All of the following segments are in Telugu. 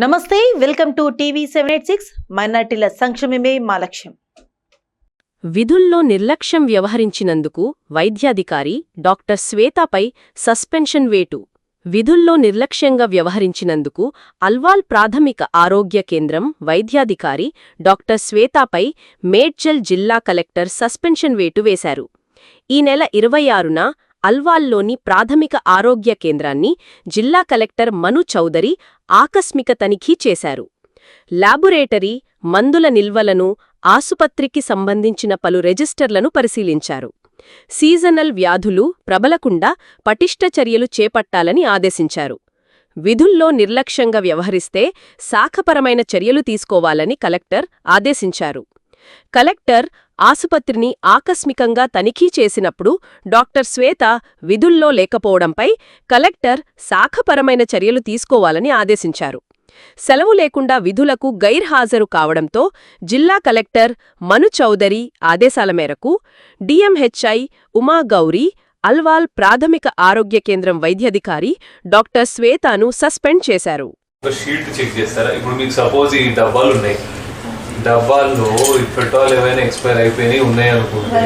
నమస్తే, వెల్కమ్ టు టీవీ 786. మైనార్టీల సంక్షేమమే మా లక్ష్యం. విధుల్లో నిర్లక్ష్యం వ్యవహరించినందుకు వైద్యాధికారి డాక్టర్ శ్వేతపై సస్పెన్షన్ వేటు. విధుల్లో నిర్లక్ష్యంగా వ్యవహరించినందుకు అల్వాల్ ప్రాథమిక ఆరోగ్య కేంద్రం వైద్యాధికారి డాక్టర్ శ్వేతపై మేడ్చల్ జిల్లా కలెక్టర్ సస్పెన్షన్ వేటు వేశారు. ఈ నెల 26న అల్వాల్లోని ప్రాథమిక ఆరోగ్య కేంద్రాన్ని జిల్లా కలెక్టర్ మను చౌదరి ఆకస్మిక తనిఖీ చేశారు. ల్యాబొరేటరీ, మందుల నిల్వలను, ఆసుపత్రికి సంబంధించిన పలు రిజిస్టర్లను పరిశీలించారు. సీజనల్ వ్యాధులు ప్రబలకుండా పటిష్ట చర్యలు చేపట్టాలని ఆదేశించారు. విధుల్లో నిర్లక్ష్యంగా వ్యవహరిస్తే శాఖపరమైన చర్యలు తీసుకోవాలని కలెక్టర్ ఆదేశించారు. కలెక్టర్ ఆసుపత్రిని ఆకస్మికంగా తనిఖీ చేసినప్పుడు డాక్టర్ శ్వేత విధుల్లో లేకపోవడంపై కలెక్టర్ శాఖపరమైన చర్యలు తీసుకోవాలని ఆదేశించారు. సెలవు లేకుండా విధులకు గైర్హాజరు కావడంతో జిల్లా కలెక్టర్ మను చౌదరి ఆదేశాల మేరకు డిఎంహెచ్ఐ ఉమాగౌరి, అల్వాల్ ప్రాథమిక ఆరోగ్య కేంద్రం వైద్యాధికారి డాక్టర్ శ్వేతను సస్పెండ్ చేశారు. డబ్బాల్లో పెట్రోల్ ఏమైనా ఎక్స్పైర్ అయిపోయినాయి ఉన్నాయి అనుకుంటే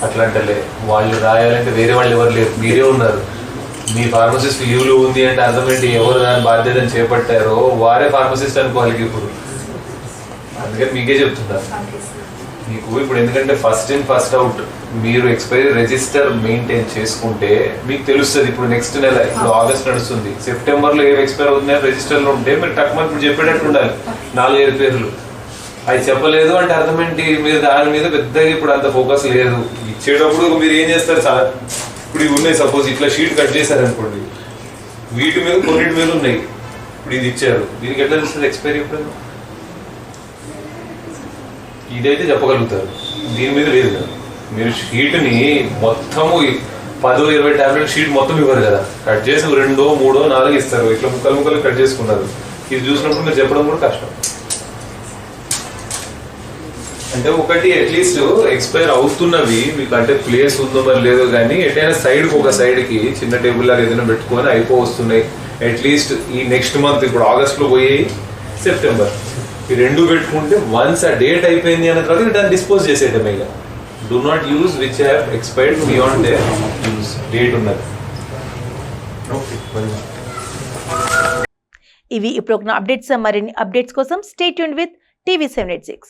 అట్లాంటలే వాళ్ళు రాయాలంటే వేరే వాళ్ళు ఎవరు లేరు, మీరే ఉన్నారు. మీ ఫార్మసిస్ట్ లీవ్లో ఉంది అంటే అర్థం ఏంటి? ఎవరు దాని బాధ్యతను చేపట్టారో వారే ఫార్మసిస్ట్ అనుకోవాలి ఇప్పుడు. అందుకని మీకే చెప్తున్నారు. మీకు ఇప్పుడు ఎందుకంటే ఫస్ట్ ఇన్ ఫస్ట్ అవుట్ మీరు ఎక్స్పైరీ రిజిస్టర్ మెయింటైన్ చేసుకుంటే మీకు తెలుస్తుంది. ఇప్పుడు నెక్స్ట్ నెల, ఇప్పుడు ఆగస్ట్ నడుస్తుంది, సెప్టెంబర్లో ఏవి ఎక్స్పైర్ అవుతున్నాయో రిజిస్టర్లో ఉంటే మీరు టక్మని ఇప్పుడు చెప్పేటట్టు ఉండాలి. 4-5 పేర్లు అది చెప్పలేదు అంటే అర్థం ఏంటి? మీరు దాని మీద పెద్దగా ఇప్పుడు అంత ఫోకస్ లేదు. ఇచ్చేటప్పుడు మీరు ఏం చేస్తారు సార్? ఇప్పుడు ఇవి ఉన్నాయి, సపోజ్ ఇట్లా షీట్ కట్ చేశారనుకోండి, వీటి మీద కొన్నిటి మీద ఉన్నాయి. ఇప్పుడు ఇది ఇచ్చారు, దీనికి ఎట్లా తెలుస్తుంది ఎక్స్పైరీ ఎప్పుడు? ఇదైతే చెప్పగలుగుతారు, దీని మీద లేదు కదా. మీరు షీట్ని మొత్తము 10-20 టాబ్లెట్ షీట్ మొత్తం ఇవ్వరు కదా, కట్ చేసి 2, 3, 4 ఇస్తారు. ఇట్లా ముక్కలు కట్ చేసుకున్నారు. ఇది చూసినప్పుడు మీరు చెప్పడం కూడా కష్టం. అంటే ఒకటి అట్లీస్ట్ ఎక్స్పైర్ అవుతున్నవి మీకు అంటే ప్లేస్ ఉందో మరి లేదో కానీ ఎటైనా సైడ్కి ఒక సైడ్కి చిన్న టేబుల్ లాగా ఏదైనా పెట్టుకొని వస్తున్నాయి. అట్లీస్ట్ ఈ నెక్స్ట్ మంత్ ఇప్పుడు ఆగస్ట్లో పోయి సెప్టెంబర్ ఈ 2 పెట్టుకుంటే వన్స్ ఆ డేట్ అయిపోయింది అన్న తర్వాత దాన్ని డిస్పోజ్ చేసేయటమే. ఇక do not use which have expired beyond they use date ఉన్నది. ఇవి ఇప్పుడు అప్డేట్స్. మరిన్ని అప్డేట్స్ కోసం స్టే ట్యూన్డ్ విత్ టీవీ 786.